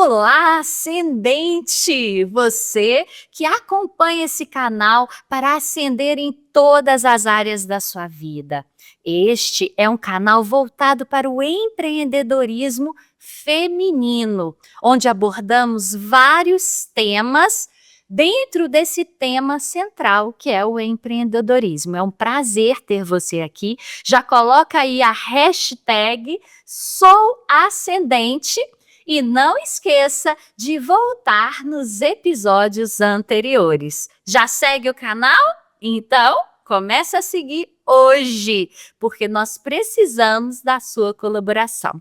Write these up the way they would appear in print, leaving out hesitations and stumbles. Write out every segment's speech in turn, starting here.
Olá, ascendente! Você que acompanha esse canal para ascender em todas as áreas da sua vida. Este é um canal voltado para o empreendedorismo feminino, onde abordamos vários temas dentro desse tema central, que é o empreendedorismo. É um prazer ter você aqui. Já coloca aí a hashtag Sou Ascendente. E não esqueça de voltar nos episódios anteriores. Já segue o canal? Então, comece a seguir hoje, porque nós precisamos da sua colaboração.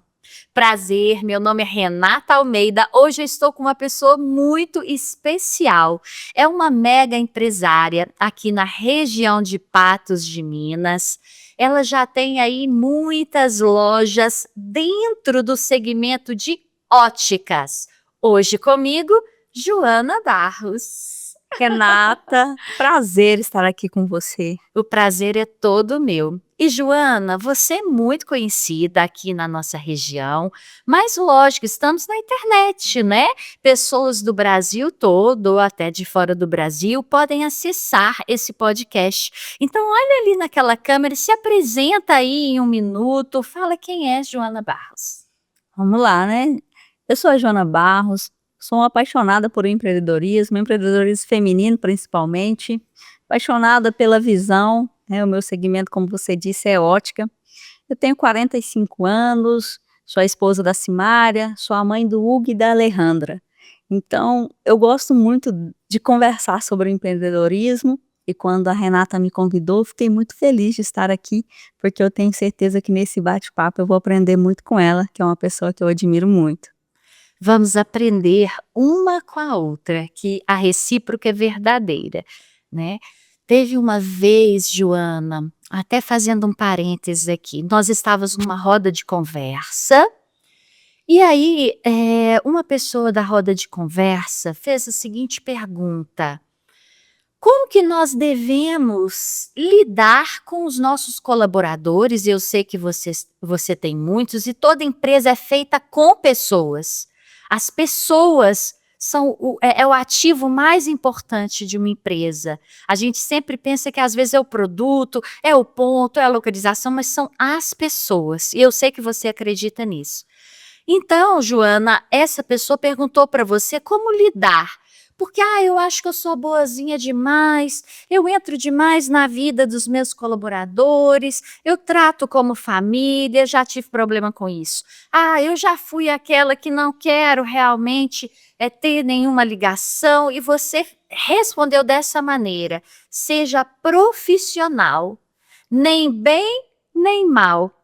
Prazer, meu nome é Renata Almeida. Hoje eu estou com uma pessoa muito especial. É uma mega empresária aqui na região de Patos de Minas. Ela já tem aí muitas lojas dentro do segmento de óticas. Hoje comigo, Joana Barros. Renata, prazer estar aqui com você. O prazer é todo meu. E Joana, você é muito conhecida aqui na nossa região, mas lógico, estamos na internet, né? Pessoas do Brasil todo, ou até de fora do Brasil, podem acessar esse podcast. Então, olha ali naquela câmera, se apresenta aí em 1 minuto, fala quem é Joana Barros. Vamos lá, né? Eu sou a Joana Barros, sou uma apaixonada por empreendedorismo feminino principalmente, apaixonada pela visão, né? O meu segmento, como você disse, é ótica. Eu tenho 45 anos, sou a esposa da Simária, sou a mãe do Hugo e da Alejandra. Então, eu gosto muito de conversar sobre o empreendedorismo e quando a Renata me convidou, fiquei muito feliz de estar aqui, porque eu tenho certeza que nesse bate-papo eu vou aprender muito com ela, que é uma pessoa que eu admiro muito. Vamos aprender uma com a outra, que a recíproca é verdadeira, né? Teve uma vez, Joana, até fazendo um parênteses aqui, nós estávamos numa roda de conversa, e aí uma pessoa da roda de conversa fez a seguinte pergunta: como que nós devemos lidar com os nossos colaboradores? Eu sei que você tem muitos e toda empresa é feita com pessoas. As pessoas são o ativo mais importante de uma empresa. A gente sempre pensa que às vezes é o produto, é o ponto, é a localização, mas são as pessoas. E eu sei que você acredita nisso. Então, Joana, essa pessoa perguntou para você como lidar. Porque, eu acho que eu sou boazinha demais, eu entro demais na vida dos meus colaboradores, eu trato como família, já tive problema com isso. Eu já fui aquela que não quero realmente ter nenhuma ligação, e você respondeu dessa maneira: seja profissional, nem bem nem mal.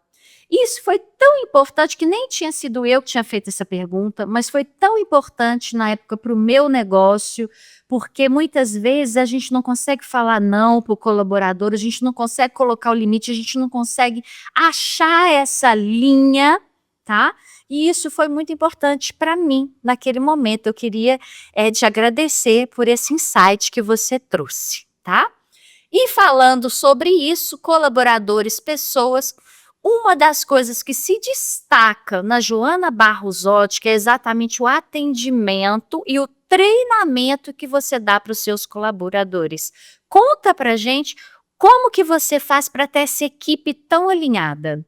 Isso foi tão importante que nem tinha sido eu que tinha feito essa pergunta, mas foi tão importante na época para o meu negócio, porque muitas vezes a gente não consegue falar não para o colaborador, a gente não consegue colocar o limite, a gente não consegue achar essa linha, tá? E isso foi muito importante para mim naquele momento. Eu queria te agradecer por esse insight que você trouxe, tá? E falando sobre isso, colaboradores, pessoas, uma das coisas que se destaca na Joana Barros Ótica é exatamente o atendimento e o treinamento que você dá para os seus colaboradores. Conta pra gente como que você faz para ter essa equipe tão alinhada.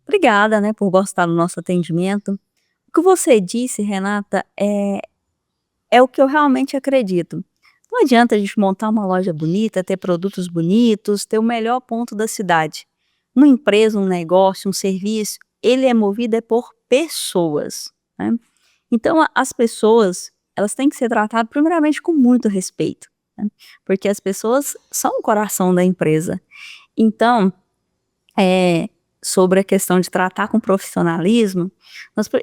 Obrigada, né, por gostar do nosso atendimento. O que você disse, Renata, é o que eu realmente acredito. Não adianta a gente montar uma loja bonita, ter produtos bonitos, ter o melhor ponto da cidade. Uma empresa, um negócio, um serviço, ele é movido por pessoas, né? Então, as pessoas, elas têm que ser tratadas primeiramente com muito respeito, né? Porque as pessoas são o coração da empresa. Então, sobre a questão de tratar com profissionalismo,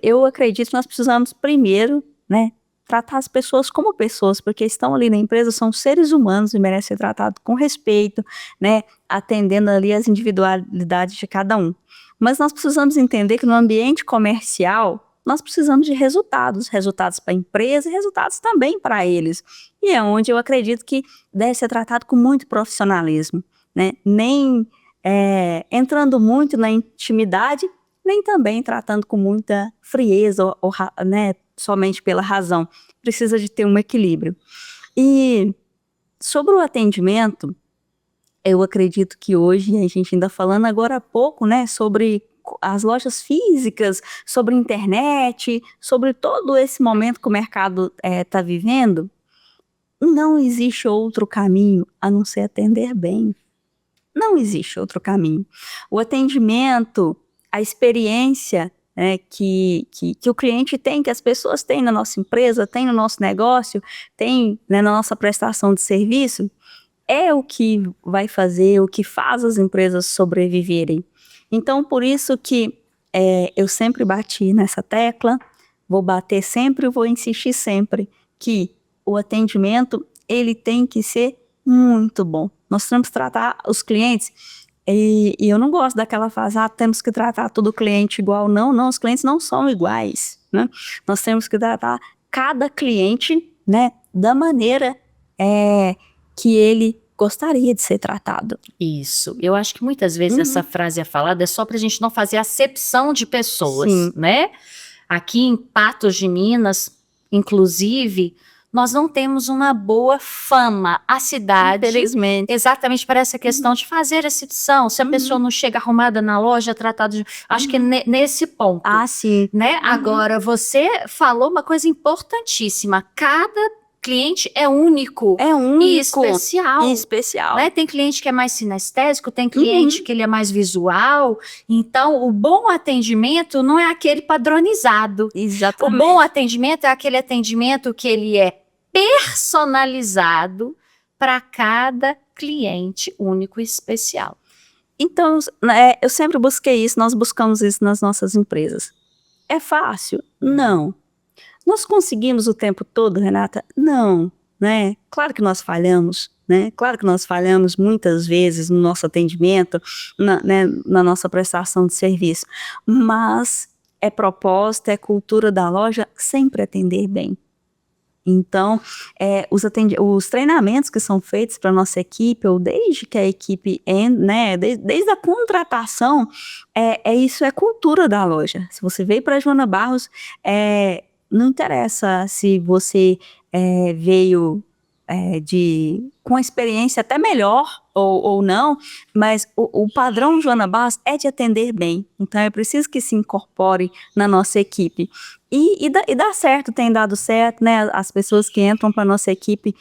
eu acredito que nós precisamos primeiro, né, tratar as pessoas como pessoas, porque estão ali na empresa, são seres humanos e merecem ser tratados com respeito, né, atendendo ali as individualidades de cada um. Mas nós precisamos entender que no ambiente comercial, nós precisamos de resultados para a empresa e resultados também para eles. E é onde eu acredito que deve ser tratado com muito profissionalismo, né, nem entrando muito na intimidade, nem também tratando com muita frieza, né, somente pela razão, precisa de ter um equilíbrio. E sobre o atendimento, eu acredito que hoje, a gente ainda falando agora há pouco, né, sobre as lojas físicas, sobre internet, sobre todo esse momento que o mercado está vivendo, não existe outro caminho a não ser atender bem. Não existe outro caminho. O atendimento, a experiência, né, que o cliente tem, que as pessoas têm na nossa empresa, têm no nosso negócio, têm, né, na nossa prestação de serviço, é o que vai fazer, o que faz as empresas sobreviverem. Então, por isso que eu sempre bati nessa tecla, vou bater sempre, vou insistir sempre, que o atendimento, ele tem que ser muito bom. Nós temos que tratar os clientes, e eu não gosto daquela frase, temos que tratar todo cliente igual. Não, não, os clientes não são iguais, né? Nós temos que tratar cada cliente, né, da maneira que ele gostaria de ser tratado. Isso. Eu acho que muitas vezes essa frase é falada é só para a gente não fazer acepção de pessoas, Sim. né? Aqui em Patos de Minas, inclusive, nós não temos uma boa fama. A cidade, Infelizmente. exatamente para essa questão de fazer acepção. Se a pessoa não chega arrumada na loja, tratada de... Acho que é nesse ponto. Sim. Né? Agora, você falou uma coisa importantíssima. Cada cliente é único. É único. E especial. E especial. Né? Tem cliente que é mais sinestésico, tem cliente que ele é mais visual. Então, o bom atendimento não é aquele padronizado. Exatamente. O bom atendimento é aquele atendimento que ele é personalizado para cada cliente único e especial. Então, eu sempre busquei isso, nós buscamos isso nas nossas empresas. É fácil? Não. Nós conseguimos o tempo todo, Renata? Não, né? Claro que nós falhamos, né? Claro que nós falhamos muitas vezes no nosso atendimento, na nossa prestação de serviço, mas é propósito, é cultura da loja sempre atender bem. Então, os treinamentos que são feitos para a nossa equipe, ou desde que a equipe, né, desde a contratação, isso é cultura da loja. Se você veio para a Joana Barros, não interessa se você veio com experiência até melhor ou não, mas o padrão Joana Barros é de atender bem. Então é preciso que se incorpore na nossa equipe. E dá certo, tem dado certo, né? As pessoas que entram para a nossa equipe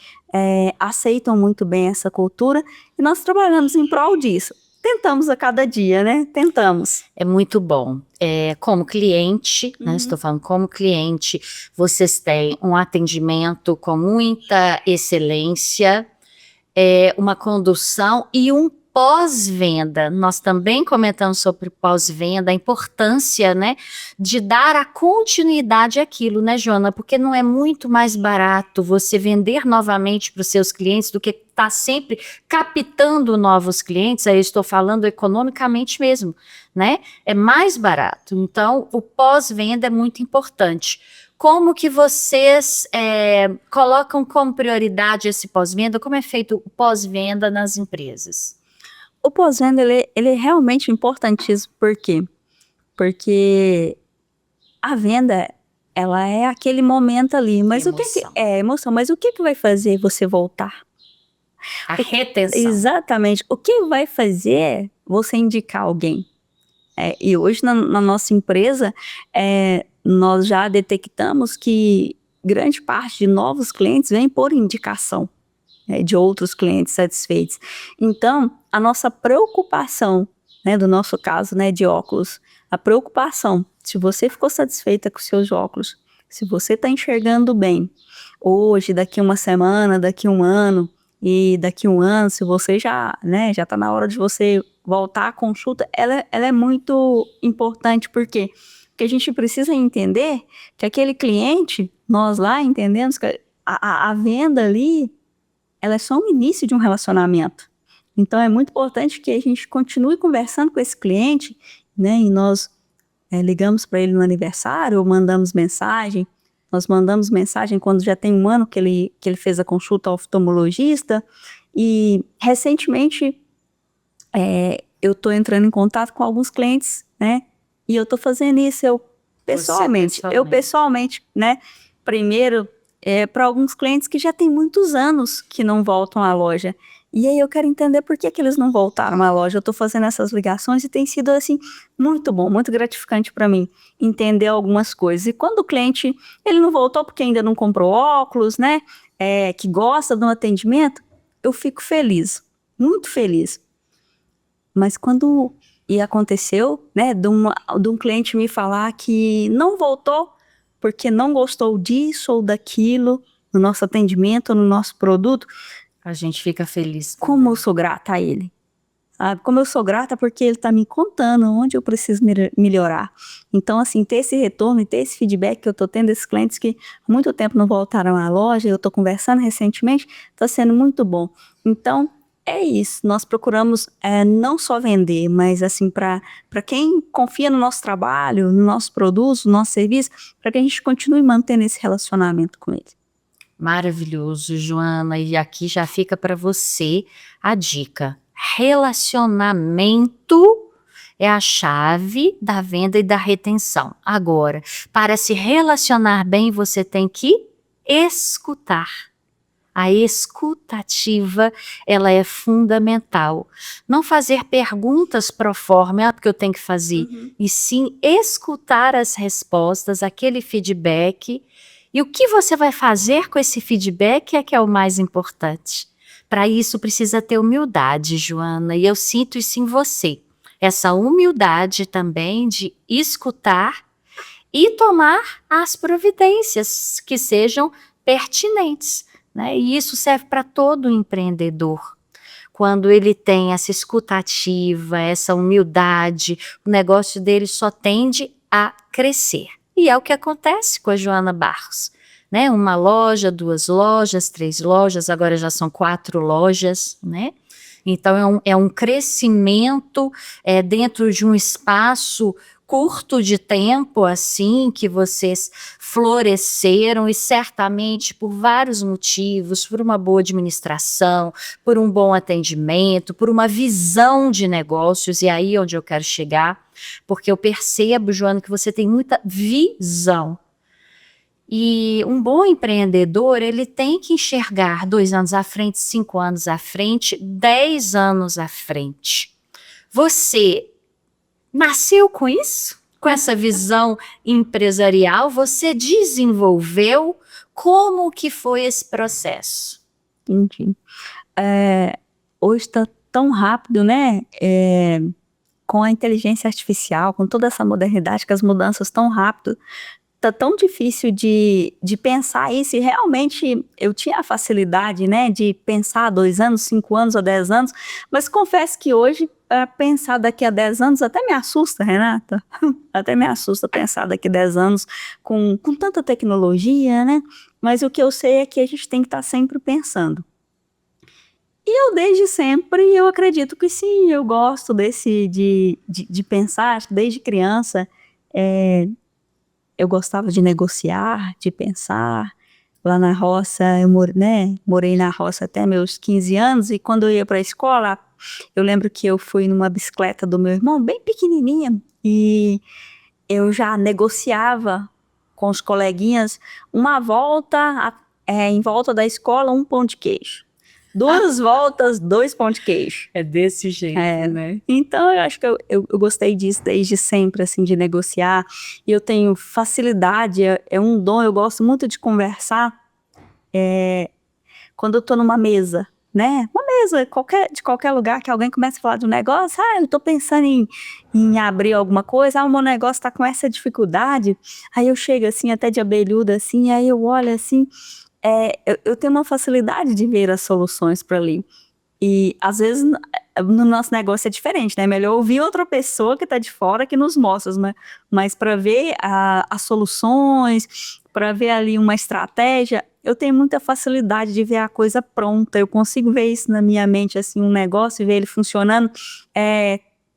aceitam muito bem essa cultura e nós trabalhamos em prol disso. Tentamos a cada dia, né? Tentamos. É muito bom. Como cliente, né, estou falando como cliente, vocês têm um atendimento com muita excelência, uma condução e um pós-venda. Nós também comentamos sobre pós-venda, a importância, né, de dar a continuidade àquilo, né, Joana? Porque não é muito mais barato você vender novamente para os seus clientes do que estar sempre captando novos clientes. Aí eu estou falando economicamente mesmo, né? É mais barato. Então, o pós-venda é muito importante. Como que vocês colocam como prioridade esse pós-venda? Como é feito o pós-venda nas empresas? O pós-venda, ele é realmente importantíssimo. Por quê? Porque a venda, ela é aquele momento ali. Mas Emoção. Emoção. Mas o que vai fazer você voltar? A retenção. Exatamente. O que vai fazer você indicar alguém? E hoje na nossa empresa, nós já detectamos que grande parte de novos clientes vem por indicação de outros clientes satisfeitos. Então, a nossa preocupação, né, do nosso caso, né, de óculos, a preocupação, se você ficou satisfeita com seus óculos, se você está enxergando bem, hoje, daqui uma semana, daqui um ano, e daqui um ano, se você já está na hora de você voltar à consulta, ela é muito importante. Por quê? Porque a gente precisa entender que aquele cliente, nós lá entendemos que a venda ali, ela é só o início de um relacionamento. Então é muito importante que a gente continue conversando com esse cliente, né? E nós ligamos para ele no aniversário ou mandamos mensagem. Nós mandamos mensagem quando já tem um ano que ele fez a consulta ao oftalmologista. E recentemente eu estou entrando em contato com alguns clientes, né? E eu estou fazendo isso, eu pessoalmente. Eu pessoalmente, né? Primeiro, para alguns clientes que já tem muitos anos que não voltam à loja. E aí eu quero entender por que eles não voltaram à loja. Eu estou fazendo essas ligações e tem sido assim muito bom, muito gratificante para mim entender algumas coisas. E quando o cliente ele não voltou porque ainda não comprou óculos, né? Que gosta do atendimento, eu fico feliz, muito feliz. Mas quando aconteceu, né, de um cliente me falar que não voltou porque não gostou disso ou daquilo no nosso atendimento, no nosso produto, a gente fica feliz. Como eu sou grata a ele, sabe? Como eu sou grata porque ele está me contando onde eu preciso melhorar. Então, assim, ter esse retorno e ter esse feedback que eu estou tendo desses clientes que há muito tempo não voltaram à loja, eu estou conversando recentemente, está sendo muito bom. Então, é isso, nós procuramos não só vender, mas assim, para quem confia no nosso trabalho, no nosso produto, no nosso serviço, para que a gente continue mantendo esse relacionamento com ele. Maravilhoso, Joana, e aqui já fica para você a dica. Relacionamento é a chave da venda e da retenção. Agora, para se relacionar bem, você tem que escutar. A escutativa, ela é fundamental. Não fazer perguntas pro forma, porque eu tenho que fazer, e sim escutar as respostas, aquele feedback. E o que você vai fazer com esse feedback é que é o mais importante. Para isso precisa ter humildade, Joana, e eu sinto isso em você. Essa humildade também de escutar e tomar as providências que sejam pertinentes, né? E isso serve para todo empreendedor. Quando ele tem essa escutativa, essa humildade, o negócio dele só tende a crescer. E é o que acontece com a Joana Barros, né? Uma loja, 2 lojas, 3 lojas, agora já são 4 lojas, né? Então é um crescimento dentro de um espaço curto de tempo, assim, que vocês floresceram, e certamente por vários motivos, por uma boa administração, por um bom atendimento, por uma visão de negócios, e aí é onde eu quero chegar, porque eu percebo, Joana, que você tem muita visão. E um bom empreendedor, ele tem que enxergar 2 anos à frente, 5 anos à frente, 10 anos à frente. Você nasceu com isso? Com essa visão empresarial? Você desenvolveu? Como que foi esse processo? Entendi. Hoje está tão rápido, né? Com a inteligência artificial, com toda essa modernidade, que as mudanças tão rápido, tá tão difícil de pensar isso, e realmente eu tinha a facilidade, né, de pensar 2 anos, 5 anos ou 10 anos, mas confesso que hoje, pensar daqui a 10 anos até me assusta, Renata, até me assusta pensar daqui a 10 anos com tanta tecnologia, né, mas o que eu sei é que a gente tem que estar sempre pensando. E eu desde sempre, eu acredito que sim, eu gosto de pensar, desde criança, eu gostava de negociar, de pensar. Lá na roça, eu morei na roça até meus 15 anos, e quando eu ia para a escola, eu lembro que eu fui numa bicicleta do meu irmão, bem pequenininha, e eu já negociava com os coleguinhas uma volta, em volta da escola, 1 pão de queijo. 2 voltas, 2 pão de queijo. É desse jeito, né? Então, eu acho que eu gostei disso desde sempre, assim, de negociar. E eu tenho facilidade, é um dom, eu gosto muito de conversar. Quando eu tô numa mesa, né? Uma mesa de qualquer lugar, que alguém começa a falar de um negócio, eu tô pensando em abrir alguma coisa, o meu negócio tá com essa dificuldade. Aí eu chego, assim, até de abelhuda, assim, aí eu olho, assim... eu tenho uma facilidade de ver as soluções para ali. E às vezes no nosso negócio é diferente, né? Melhor ouvir outra pessoa que está de fora que nos mostra, né? Mas para ver as soluções, para ver ali uma estratégia, eu tenho muita facilidade de ver a coisa pronta. Eu consigo ver isso na minha mente, assim, um negócio, e ver ele funcionando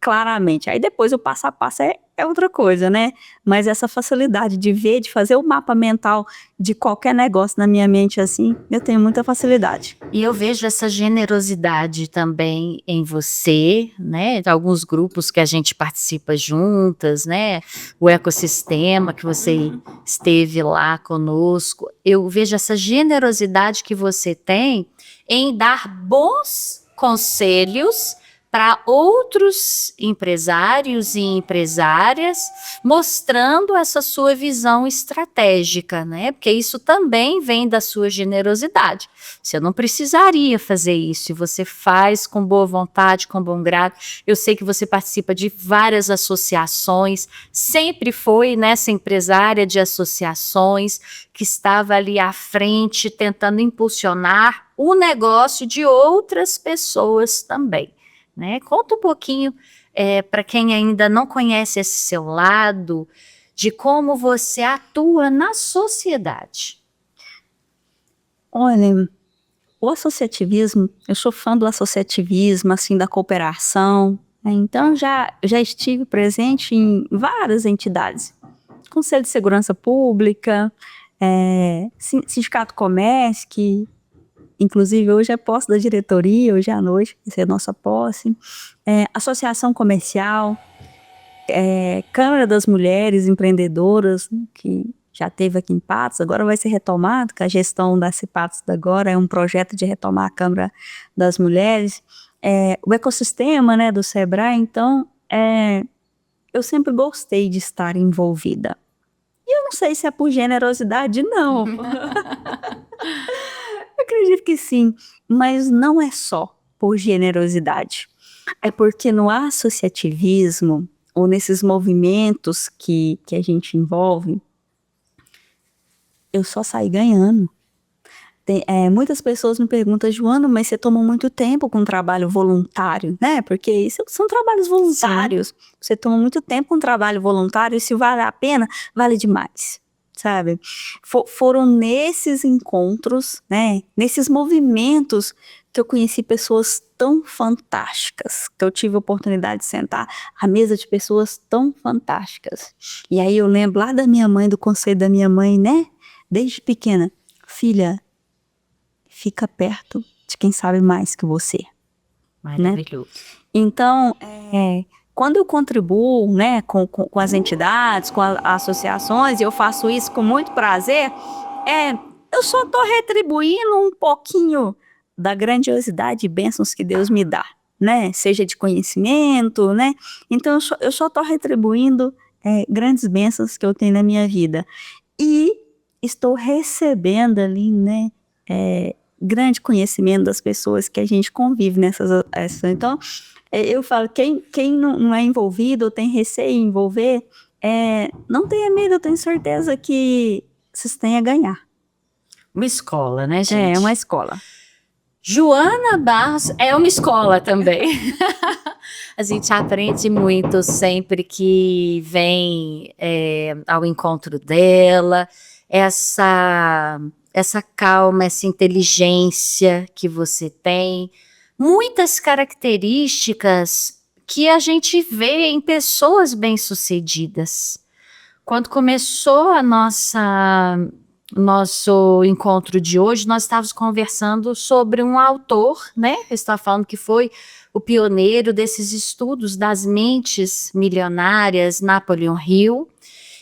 claramente. Aí depois o passo a passo é outra coisa, né? Mas essa facilidade de ver, de fazer o mapa mental de qualquer negócio na minha mente, assim, eu tenho muita facilidade. E eu vejo essa generosidade também em você, né, de alguns grupos que a gente participa juntas, né, o ecossistema que você esteve lá conosco, eu vejo essa generosidade que você tem em dar bons conselhos para outros empresários e empresárias, mostrando essa sua visão estratégica, né, porque isso também vem da sua generosidade. Você não precisaria fazer isso, e você faz com boa vontade, com bom grado. Eu sei que você participa de várias associações, sempre foi nessa empresária de associações que estava ali à frente tentando impulsionar o negócio de outras pessoas também, né? Conta um pouquinho para quem ainda não conhece esse seu lado, de como você atua na sociedade. Olha, o associativismo, eu sou fã do associativismo, assim, da cooperação, né, então já estive presente em várias entidades. Conselho de Segurança Pública, Sindicato Comércio, que inclusive hoje é posse da diretoria, hoje à noite, vai ser a nossa posse, Associação Comercial, Câmara das Mulheres Empreendedoras, né, que já teve aqui em Patos, agora vai ser retomado, que a gestão da Cipatos agora é um projeto de retomar a Câmara das Mulheres, o ecossistema, né, do Sebrae. Então, eu sempre gostei de estar envolvida. E eu não sei se é por generosidade, não. Eu acredito que sim, mas não é só por generosidade. É porque no associativismo, ou nesses movimentos que a gente envolve, eu só saí ganhando. Muitas pessoas me perguntam: Joana, mas você toma muito tempo com trabalho voluntário, né? Porque isso são trabalhos voluntários. Sim. Você toma muito tempo com trabalho voluntário, e se vale a pena, vale demais, sabe? Foram nesses encontros, né? Nesses movimentos que eu conheci pessoas tão fantásticas, que eu tive a oportunidade de sentar à mesa de pessoas tão fantásticas. E aí eu lembro lá da minha mãe, do conselho da minha mãe, né? Desde pequena: filha, fica perto de quem sabe mais que você. Maravilhoso. Né? Então, quando eu contribuo, né, com as entidades, com as associações, e eu faço isso com muito prazer, eu só estou retribuindo um pouquinho da grandiosidade e bênçãos que Deus me dá, né? Seja de conhecimento, né? Então eu só estou retribuindo grandes bênçãos que eu tenho na minha vida. E estou recebendo ali, né, grande conhecimento das pessoas que a gente convive nessas. Então, eu falo, quem não é envolvido ou tem receio em envolver, não tenha medo, eu tenho certeza que vocês têm a ganhar. Uma escola, né, gente? É uma escola. Joana Barros é uma escola também. A gente aprende muito sempre que vem ao encontro dela, essa calma, essa inteligência que você tem, muitas características que a gente vê em pessoas bem-sucedidas. Quando começou nosso encontro de hoje, nós estávamos conversando sobre um autor, né? Eu estava falando que foi o pioneiro desses estudos das mentes milionárias, Napoleon Hill.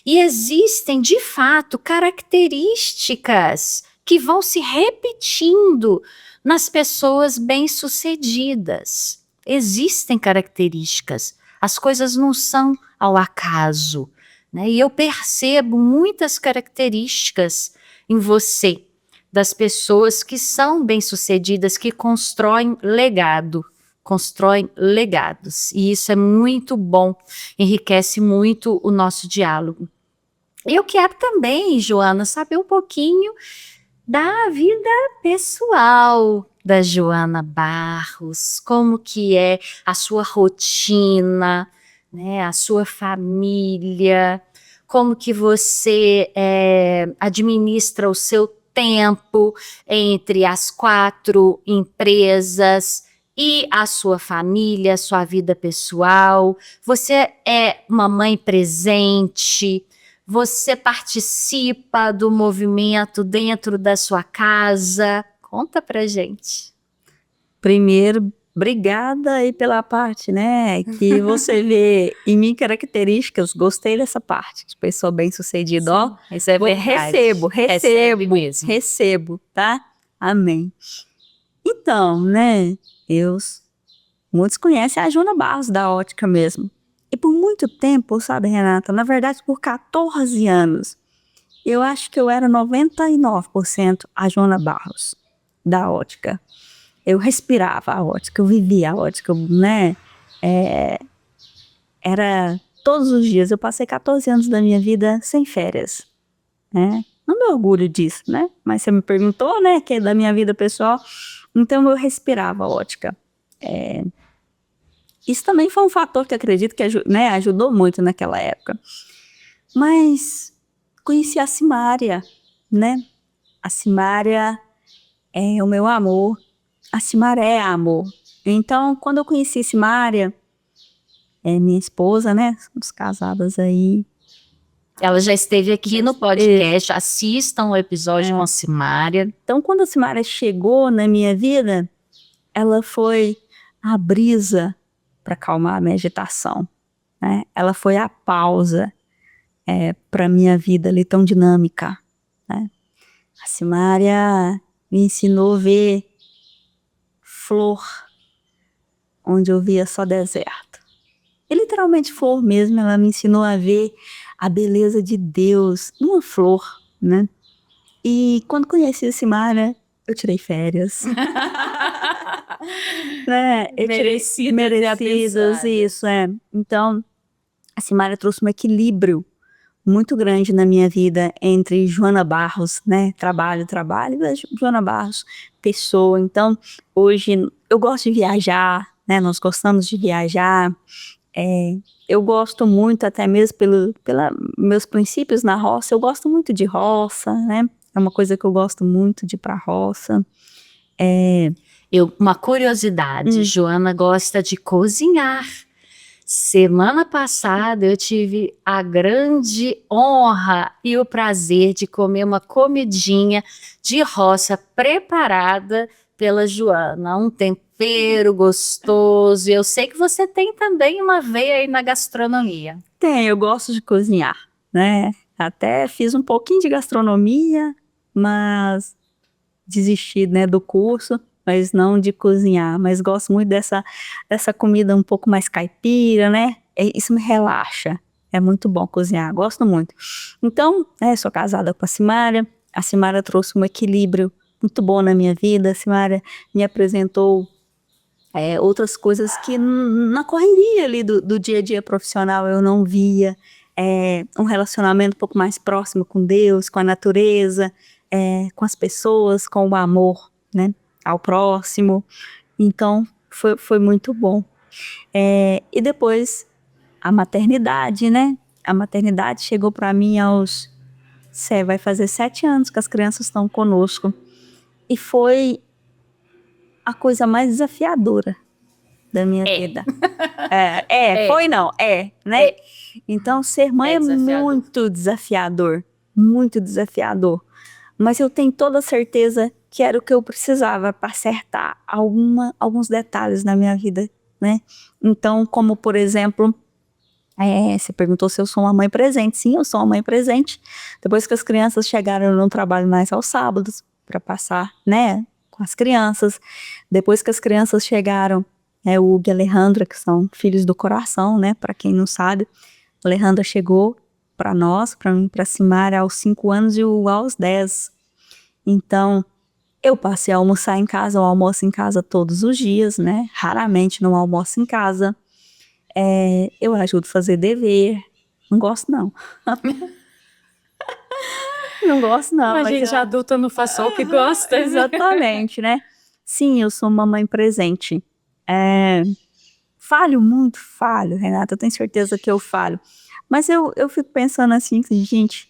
E existem, de fato, características que vão se repetindo nas pessoas bem-sucedidas. Existem características. As coisas não são ao acaso, né? E eu percebo muitas características em você, das pessoas que são bem-sucedidas, que constroem legados. E isso é muito bom, enriquece muito o nosso diálogo. Eu quero também, Joana, saber um pouquinho da vida pessoal da Joana Barros, como que é a sua rotina, né, a sua família, como que você administra o seu tempo entre as 4 empresas e a sua família, a sua vida pessoal. Você é uma mãe presente, você participa do movimento dentro da sua casa. Conta pra gente. Primeiro, obrigada aí pela parte, né, que você vê em mim características, gostei dessa parte, de pessoa bem-sucedida, ó. Isso é verdade. Recebe mesmo. Recebo, tá? Amém. Então, né, muitos conhecem a Joana Barros da ótica mesmo. E por muito tempo, sabe, Renata, na verdade por 14 anos, eu acho que eu era 99% a Joana Barros da ótica. Eu respirava a ótica, eu vivia a ótica, né? Era todos os dias. Eu passei 14 anos da minha vida sem férias, né? Não me orgulho disso, né? Mas você me perguntou, né, que é da minha vida pessoal. Então eu respirava a ótica. Isso também foi um fator que acredito que né, ajudou muito naquela época. Mas conheci a Simária, né? A Simária é o meu amor. A Simária é amor. Então, quando eu conheci Simária, minha esposa, né? Somos casadas aí. Ela já esteve aqui no podcast. Assistam o episódio com a Simária. Então, quando a Simária chegou na minha vida, ela foi a brisa para acalmar a minha agitação, né? Ela foi a pausa para a minha vida ali tão dinâmica, né? A Simária me ensinou a ver flor onde eu via só deserto. E literalmente flor mesmo, ela me ensinou a ver a beleza de Deus numa flor, né? E quando conheci a Simária, eu tirei férias. Né? Merecidas, isso, Então, a Simária trouxe um equilíbrio muito grande na minha vida entre Joana Barros, né? Trabalho, e Joana Barros, pessoa. Então, hoje eu gosto de viajar, né? Nós gostamos de viajar. Eu gosto muito, até mesmo pelos meus princípios na roça, eu gosto muito de roça, né? É uma coisa que eu gosto muito de ir pra roça. Uma curiosidade, Joana gosta de cozinhar. Semana passada eu tive a grande honra e o prazer de comer uma comidinha de roça preparada pela Joana, um tempero gostoso. Eu sei que você tem também uma veia aí na gastronomia. Eu gosto de cozinhar, né? Até fiz um pouquinho de gastronomia, mas desisti, né, do curso, mas não de cozinhar. Mas gosto muito dessa comida um pouco mais caipira, né? Isso me relaxa. É muito bom cozinhar, gosto muito. Então, sou casada com a Simária. A Simária trouxe um equilíbrio muito bom na minha vida. A Simária me apresentou outras coisas que na correria ali do dia a dia profissional eu não via. Um relacionamento um pouco mais próximo com Deus, com a natureza, com as pessoas, com o amor, né, ao próximo. Então, foi muito bom. E depois, a maternidade, né? A maternidade chegou para mim vai fazer 7 anos que as crianças estão conosco. E foi a coisa mais desafiadora da minha vida. Né? Então, ser mãe é muito desafiador, muito desafiador. Mas eu tenho toda a certeza que era o que eu precisava para acertar alguns detalhes na minha vida, né? Então, como por exemplo, você perguntou se eu sou uma mãe presente. Sim, eu sou uma mãe presente. Depois que as crianças chegaram, eu não trabalho mais aos sábados para passar, né, com as crianças. Depois que as crianças chegaram, o Hugo e a Alejandra, que são filhos do coração, né, para quem não sabe, a Alejandra chegou para nós, para mim, para Simária, aos 5 anos e o Hugo aos 10. Então, eu passei a almoçar em casa, eu almoço em casa todos os dias, né? Raramente não almoço em casa. Eu ajudo a fazer dever. Não gosto, não. Não gosto, não. A gente adulta não faz só o que gosta. Exatamente, né? Sim, eu sou uma mãe presente. Falho muito, Renata, eu tenho certeza que eu falho. Mas eu fico pensando assim, gente,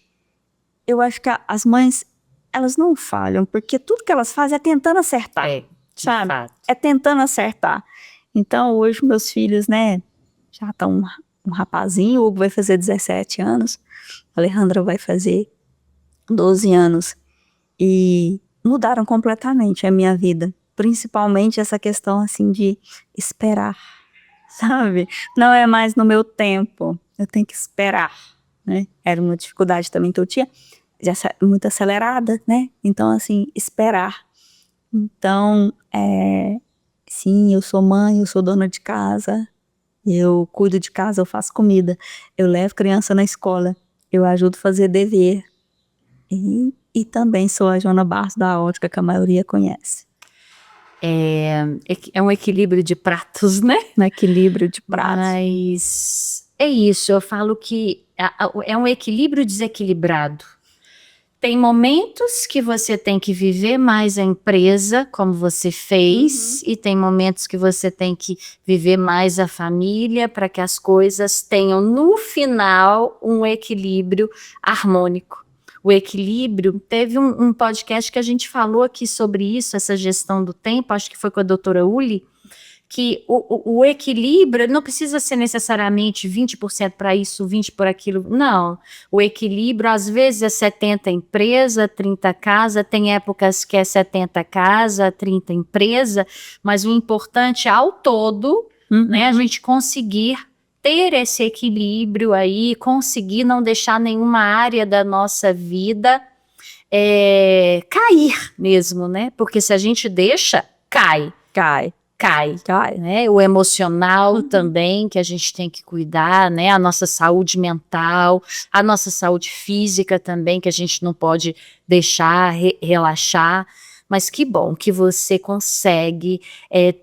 eu acho que as mães, elas não falham, porque tudo que elas fazem é tentando acertar, sabe? É tentando acertar. Então, hoje meus filhos, né, já estão um rapazinho, o Hugo vai fazer 17 anos, a Alejandra vai fazer 12 anos. E mudaram completamente a minha vida. Principalmente essa questão, assim, de esperar, sabe? Não é mais no meu tempo, eu tenho que esperar, né? Era uma dificuldade também que eu tinha, muito acelerada, né? Então, assim, esperar. Então, sim, eu sou mãe, eu sou dona de casa, eu cuido de casa, eu faço comida, eu levo criança na escola, eu ajudo a fazer dever. E também sou a Joana Barros da ótica, que a maioria conhece. É um equilíbrio de pratos, né? No equilíbrio de pratos. Mas é isso, eu falo que é um equilíbrio desequilibrado. Tem momentos que você tem que viver mais a empresa, como você fez, e tem momentos que você tem que viver mais a família, para que as coisas tenham, no final, um equilíbrio harmônico. O equilíbrio, teve um podcast que a gente falou aqui sobre isso, essa gestão do tempo, acho que foi com a doutora Uli, que o equilíbrio não precisa ser necessariamente 20% para isso, 20% por aquilo, não. O equilíbrio, às vezes, é 70 empresa, 30 casa, tem épocas que é 70 casa, 30 empresa, mas o importante ao todo, né, a gente conseguir ter esse equilíbrio aí, conseguir não deixar nenhuma área da nossa vida cair mesmo, né? Porque se a gente deixa, cai, né? O emocional também, que a gente tem que cuidar, né? A nossa saúde mental, a nossa saúde física também, que a gente não pode deixar relaxar. Mas que bom que você consegue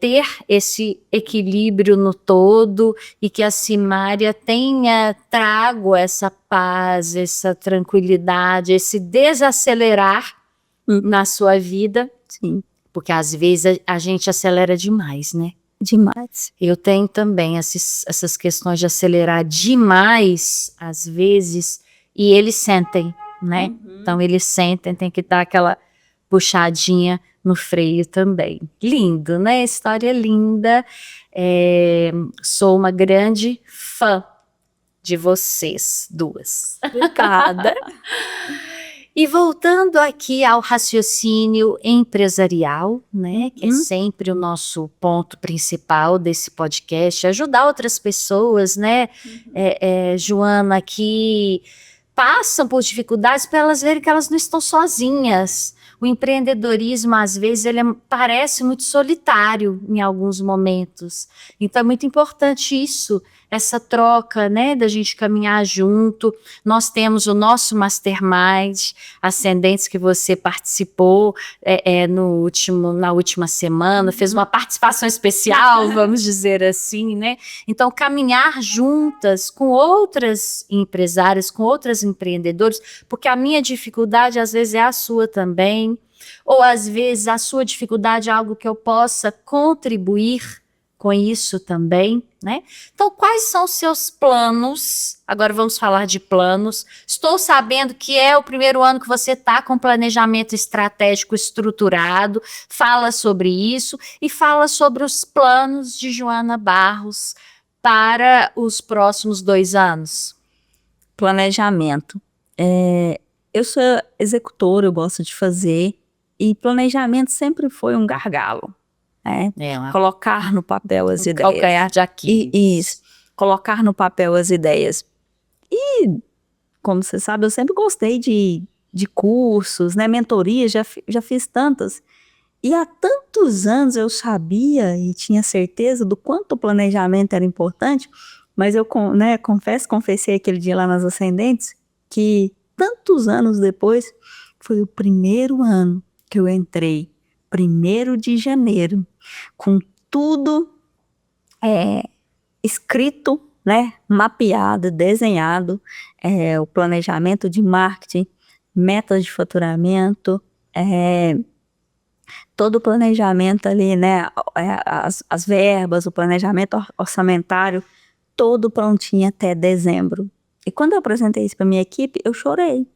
ter esse equilíbrio no todo e que a Simária tenha trago essa paz, essa tranquilidade, esse desacelerar na sua vida. Sim. Porque às vezes a gente acelera demais, né? Demais. Eu tenho também essas questões de acelerar demais, às vezes, e eles sentem, né? Então eles sentem, tem que dar aquela puxadinha no freio também. Lindo, né? História linda. Sou uma grande fã de vocês duas. Obrigada. E voltando aqui ao raciocínio empresarial, né, que é sempre o nosso ponto principal desse podcast, ajudar outras pessoas, né, Joana, que passam por dificuldades para elas verem que elas não estão sozinhas. O empreendedorismo, às vezes, parece muito solitário em alguns momentos. Então, é muito importante isso, essa troca, né, da gente caminhar junto. Nós temos o nosso Mastermind, Ascendentes, que você participou na última semana, fez uma participação especial, vamos dizer assim, né? Então, caminhar juntas com outras empresárias, com outras empreendedoras, porque a minha dificuldade, às vezes, é a sua também, ou às vezes a sua dificuldade é algo que eu possa contribuir com isso também, né? Então, quais são os seus planos? Agora vamos falar de planos. Estou sabendo que é o primeiro ano que você está com planejamento estratégico estruturado. Fala sobre isso e fala sobre os planos de Joana Barros para os próximos 2 anos. Planejamento. Eu sou executora, eu gosto de fazer, e planejamento sempre foi um gargalo. Colocar no papel as ideias. Calcanhar de Aquiles. Isso. Colocar no papel as ideias. E, como você sabe, eu sempre gostei de cursos, né? Mentorias, já fiz tantas. E há tantos anos eu sabia e tinha certeza do quanto o planejamento era importante, mas eu confessei aquele dia lá nas Ascendentes, que tantos anos depois, foi o primeiro ano que eu entrei, 1º de janeiro, com tudo escrito, né, mapeado, desenhado, o planejamento de marketing, metas de faturamento, todo o planejamento ali, né, as verbas, o planejamento orçamentário, todo prontinho até dezembro. E quando eu apresentei isso para minha equipe, eu chorei.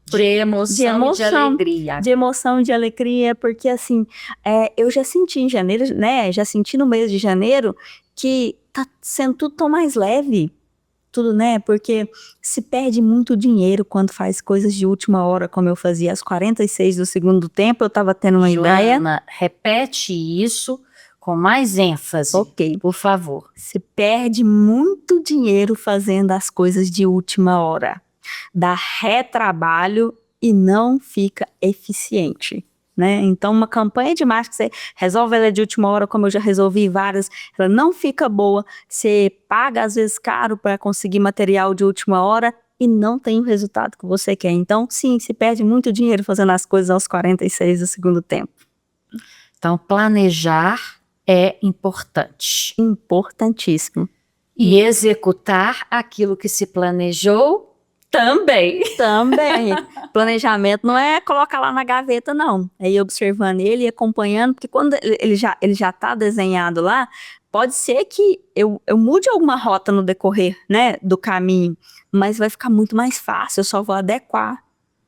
De emoção e de alegria. De emoção e de alegria, porque assim, eu já senti em janeiro, né, já senti no mês de janeiro que tá sendo tudo tão mais leve. tudo, né? Porque se perde muito dinheiro quando faz coisas de última hora, como eu fazia às 46 do segundo tempo, eu estava tendo uma ideia. Joana, repete isso com mais ênfase, Ok. por favor. Se perde muito dinheiro fazendo as coisas de última hora. Dá retrabalho e não fica eficiente, né? Então, uma campanha de marketing, você resolve ela de última hora, como eu já resolvi várias, ela não fica boa, você paga às vezes caro para conseguir material de última hora e não tem o resultado que você quer. Então, sim, se perde muito dinheiro fazendo as coisas aos 46 do segundo tempo. Então, planejar é importante. Importantíssimo. E executar aquilo que se planejou também. Também. Planejamento não é colocar lá na gaveta, não. É ir observando ele e acompanhando, porque quando ele já tá desenhado lá, pode ser que eu mude alguma rota no decorrer, né, do caminho, mas vai ficar muito mais fácil, eu só vou adequar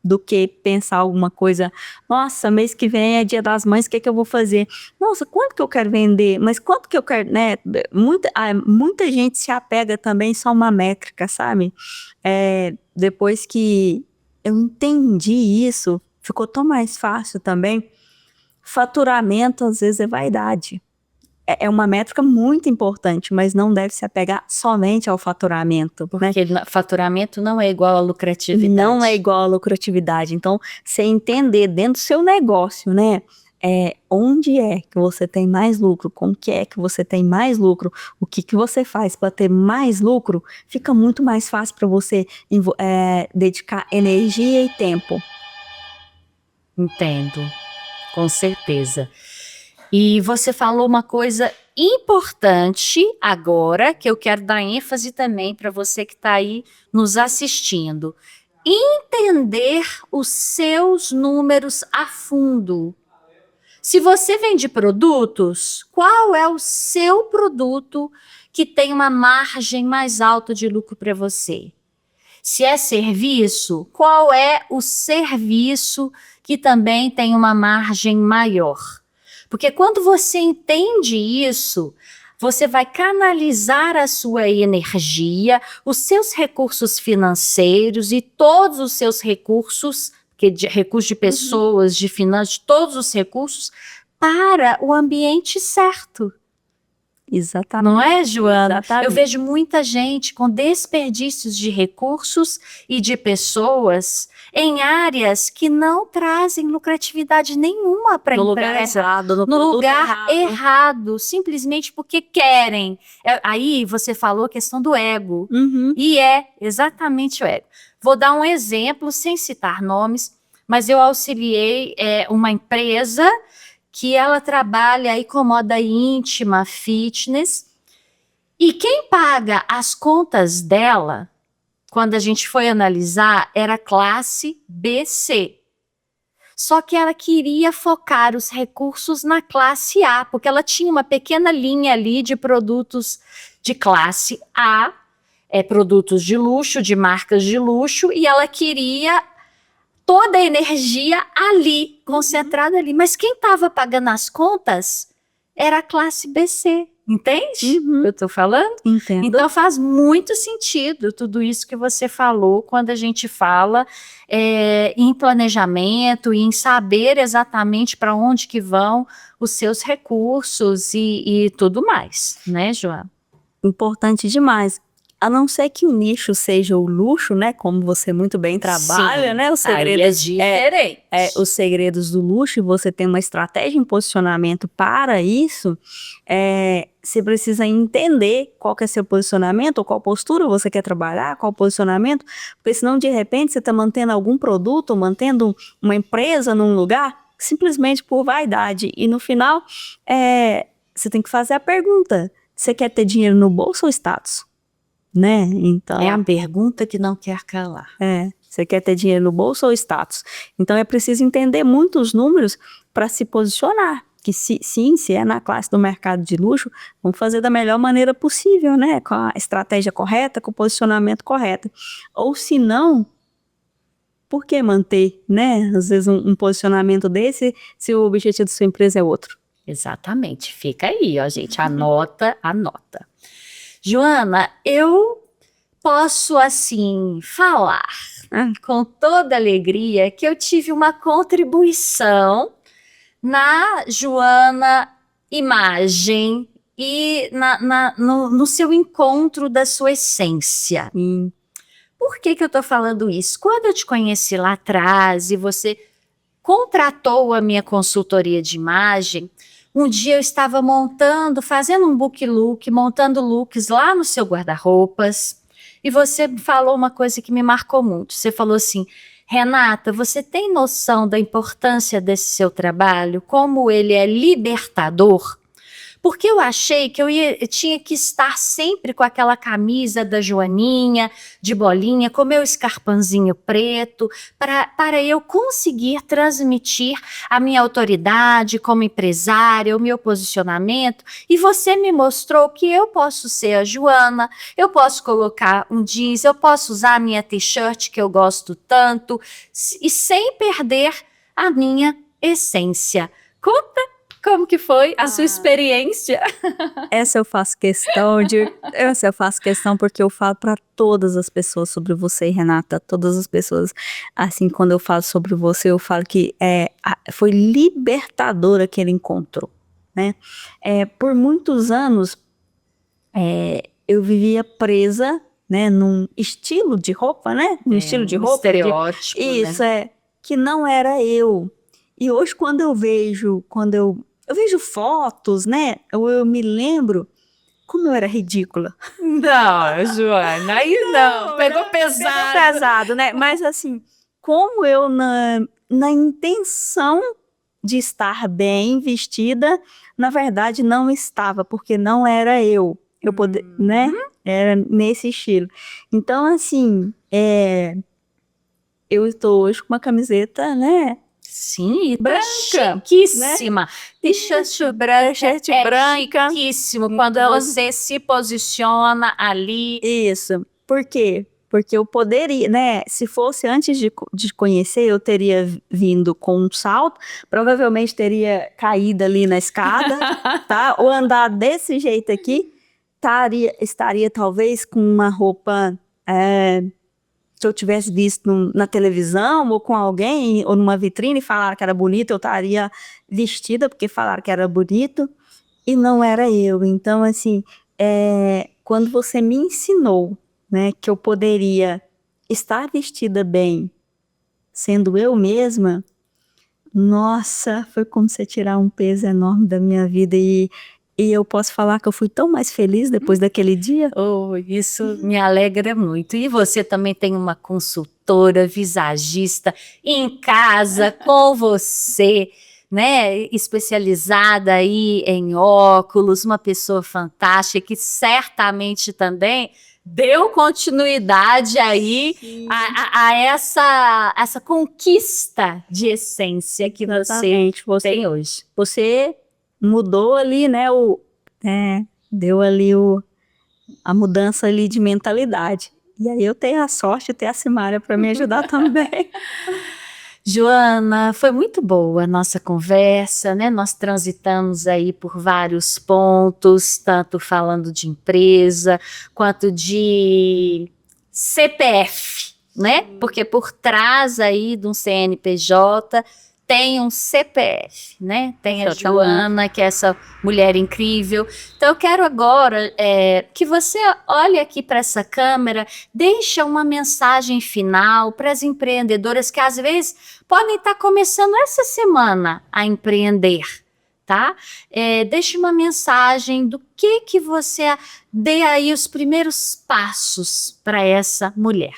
do que pensar alguma coisa. Nossa, mês que vem é Dia das Mães, o que eu vou fazer? Nossa, quanto que eu quero vender? Mas quanto que eu quero, né? Muita gente se apega também só a uma métrica, sabe? Depois que eu entendi isso, ficou tão mais fácil também. Faturamento, às vezes, é vaidade. É uma métrica muito importante, mas não deve se apegar somente ao faturamento. Porque faturamento não é igual a lucratividade. Não é igual a lucratividade. Então, você entender dentro do seu negócio, né? Onde é que você tem mais lucro, como que é que você tem mais lucro, o que você faz para ter mais lucro, fica muito mais fácil para você dedicar energia e tempo. Entendo, com certeza. E você falou uma coisa importante agora, que eu quero dar ênfase também para você que está aí nos assistindo. Entender os seus números a fundo. Se você vende produtos, qual é o seu produto que tem uma margem mais alta de lucro para você? Se é serviço, qual é o serviço que também tem uma margem maior? Porque quando você entende isso, você vai canalizar a sua energia, os seus recursos financeiros e todos os seus recursos, recursos de pessoas, de finanças, todos os recursos, para o ambiente certo. Exatamente. Não é, Joana? Exatamente. Eu vejo muita gente com desperdícios de recursos e de pessoas em áreas que não trazem lucratividade nenhuma para a empresa. No lugar errado, simplesmente porque querem. Aí você falou a questão do ego. E é exatamente o ego. Vou dar um exemplo, sem citar nomes, mas eu auxiliei uma empresa que ela trabalha aí com moda íntima, fitness, e quem paga as contas dela, quando a gente foi analisar, era classe BC. Só que ela queria focar os recursos na classe A, porque ela tinha uma pequena linha ali de produtos de classe A, produtos de luxo, de marcas de luxo, e ela queria toda a energia ali, concentrada ali. Mas quem estava pagando as contas era a classe BC. Entende o que eu estou falando? Entendo. Então faz muito sentido tudo isso que você falou quando a gente fala em planejamento e em saber exatamente para onde que vão os seus recursos e tudo mais, né, Joana? Importante demais. A não ser que o nicho seja o luxo, né? Como você muito bem trabalha, Sim, né? Os segredos, aí é diferente. Os segredos do luxo, e você tem uma estratégia em posicionamento para isso, você precisa entender qual que é seu posicionamento, ou qual postura você quer trabalhar, qual posicionamento, porque senão, de repente, você está mantendo algum produto, ou mantendo uma empresa num lugar, simplesmente por vaidade. E no final, você tem que fazer a pergunta: você quer ter dinheiro no bolso ou status? Né? Então, é a pergunta que não quer calar. Você quer ter dinheiro no bolso ou status? Então é preciso entender muitos números para se posicionar. Que se é na classe do mercado de luxo, vamos fazer da melhor maneira possível, né? Com a estratégia correta, com o posicionamento correto. Ou se não, por que manter, né? Às vezes um posicionamento desse, se o objetivo da sua empresa é outro. Exatamente. Fica aí, ó, gente. Anota. Joana, eu posso, assim, falar com toda alegria que eu tive uma contribuição na Joana Imagem e no seu encontro da sua essência. Por que eu estou falando isso? Quando eu te conheci lá atrás e você contratou a minha consultoria de imagem, um dia eu estava fazendo um book look, montando looks lá no seu guarda-roupas, e você falou uma coisa que me marcou muito. Você falou assim: Renata, você tem noção da importância desse seu trabalho, como ele é libertador? Porque eu achei que eu tinha que estar sempre com aquela camisa da Joaninha, de bolinha, com meu escarpanzinho preto, para eu conseguir transmitir a minha autoridade como empresária, o meu posicionamento. E você me mostrou que eu posso ser a Joana, eu posso colocar um jeans, eu posso usar a minha t-shirt que eu gosto tanto, e sem perder a minha essência. Conta como que foi a sua experiência? Essa eu faço questão porque eu falo para todas as pessoas sobre você, Renata, todas as pessoas, assim, quando eu falo sobre você, eu falo que foi libertador aquele encontro, né? Por muitos anos, eu vivia presa, né, num estilo de roupa, né? Um estilo de roupa. Estereótipo, Isso, né? que não era eu. E hoje, quando eu vejo fotos, né? Eu me lembro como eu era ridícula. Não, Joana, aí não, pegou pesado. Pegou pesado, né? Mas assim, como eu na intenção de estar bem vestida, na verdade não estava, porque não era eu. Eu poder, né? Era nesse estilo. Então, assim, eu estou hoje com uma camiseta, né? Sim, e branca, chiquíssima. T-shirt branca. Chiquíssimo quando você se posiciona ali. Isso. Por quê? Porque eu poderia, né? Se fosse antes de conhecer, eu teria vindo com um salto, provavelmente teria caído ali na escada, tá? Ou andar desse jeito aqui, estaria talvez com uma roupa. Se eu tivesse visto na televisão ou com alguém ou numa vitrine e falaram que era bonito, eu estaria vestida porque falaram que era bonito e não era eu. Então, assim, quando você me ensinou, né, que eu poderia estar vestida bem, sendo eu mesma, nossa, foi como você tirar um peso enorme da minha vida e eu posso falar que eu fui tão mais feliz depois daquele dia. Oh, isso me alegra muito. E você também tem uma consultora visagista em casa com você, né? Especializada aí em óculos, uma pessoa fantástica que certamente também deu continuidade aí a essa conquista de essência que Exatamente. você tem hoje. Você mudou ali, né, deu ali a mudança ali de mentalidade. E aí eu tenho a sorte de ter a Simária para me ajudar também. Joana, foi muito boa a nossa conversa, né? Nós transitamos aí por vários pontos, tanto falando de empresa, quanto de CPF, né? Porque por trás aí de um CNPJ tem um CPF, né? Tem a Joana, que é essa mulher incrível. Então eu quero agora que você olhe aqui para essa câmera, deixa uma mensagem final para as empreendedoras que às vezes podem estar começando essa semana a empreender, tá? Deixe uma mensagem do que você dê aí os primeiros passos para essa mulher.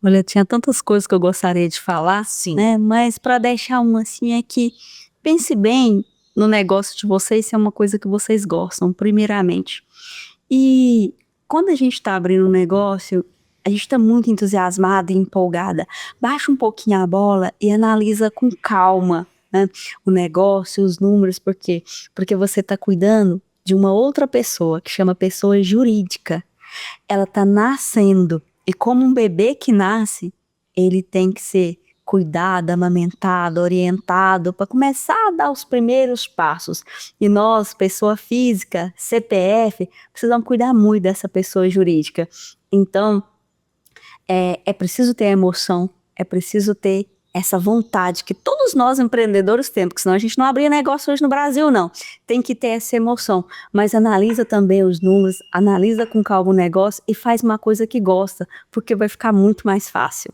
Olha, tinha tantas coisas que eu gostaria de falar, Sim, né? Mas para deixar uma assim é que pense bem no negócio de vocês, se é uma coisa que vocês gostam, primeiramente. E quando a gente está abrindo um negócio, a gente está muito entusiasmada e empolgada. Baixa um pouquinho a bola e analisa com calma, né, o negócio, os números, por quê? Porque você está cuidando de uma outra pessoa, que chama pessoa jurídica. Ela está nascendo. E como um bebê que nasce, ele tem que ser cuidado, amamentado, orientado, para começar a dar os primeiros passos. E nós, pessoa física, CPF, precisamos cuidar muito dessa pessoa jurídica. Então, é preciso ter emoção, é preciso ter essa vontade que todos nós empreendedores temos, porque senão a gente não abria negócio hoje no Brasil, não. Tem que ter essa emoção, mas analisa também os números, analisa com calma o negócio e faz uma coisa que gosta, porque vai ficar muito mais fácil.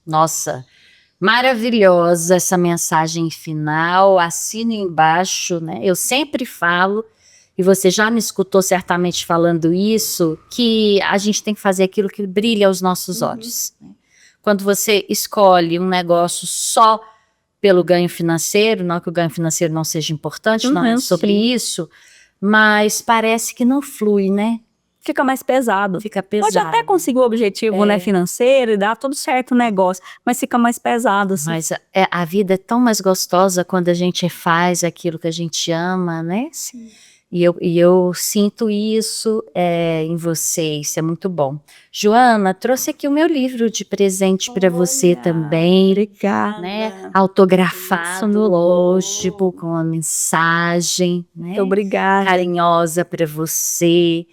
Nossa, maravilhosa essa mensagem final, assino embaixo, né? Eu sempre falo, e você já me escutou certamente falando isso, que a gente tem que fazer aquilo que brilha aos nossos olhos, né? Quando você escolhe um negócio só pelo ganho financeiro, não que o ganho financeiro não seja importante, não é sobre isso, mas parece que não flui, né? Fica mais pesado. Fica pesado. Pode até conseguir o objetivo, né, financeiro e dar tudo certo o negócio, mas fica mais pesado. Assim. Mas a vida é tão mais gostosa quando a gente faz aquilo que a gente ama, né? Sim. E eu sinto isso em você, isso é muito bom. Joana, trouxe aqui o meu livro de presente para você também. Obrigada. Né? Autografado, lógico, com uma mensagem, né? Muito obrigada. Carinhosa para você.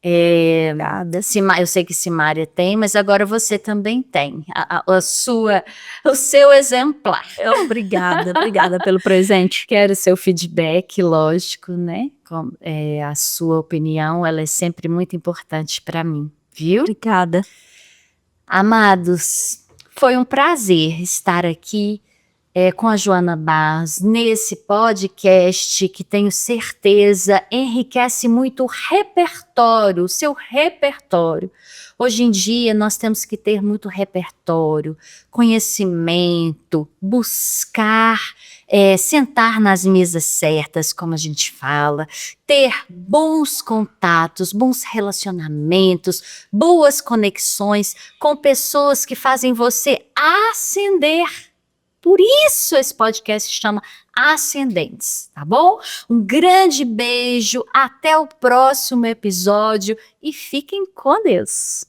Obrigada. Eu sei que Simária tem, mas agora você também tem o seu exemplar. Obrigada pelo presente. Quero seu feedback, lógico, né? A sua opinião, ela é sempre muito importante para mim, viu? Obrigada. Amados, foi um prazer estar aqui com a Joana Barros nesse podcast que tenho certeza enriquece muito o seu repertório. Hoje em dia nós temos que ter muito repertório, conhecimento, buscar, sentar nas mesas certas, como a gente fala, ter bons contatos, bons relacionamentos, boas conexões com pessoas que fazem você ascender. Por isso esse podcast se chama Ascendentes, tá bom? Um grande beijo, até o próximo episódio e fiquem com Deus.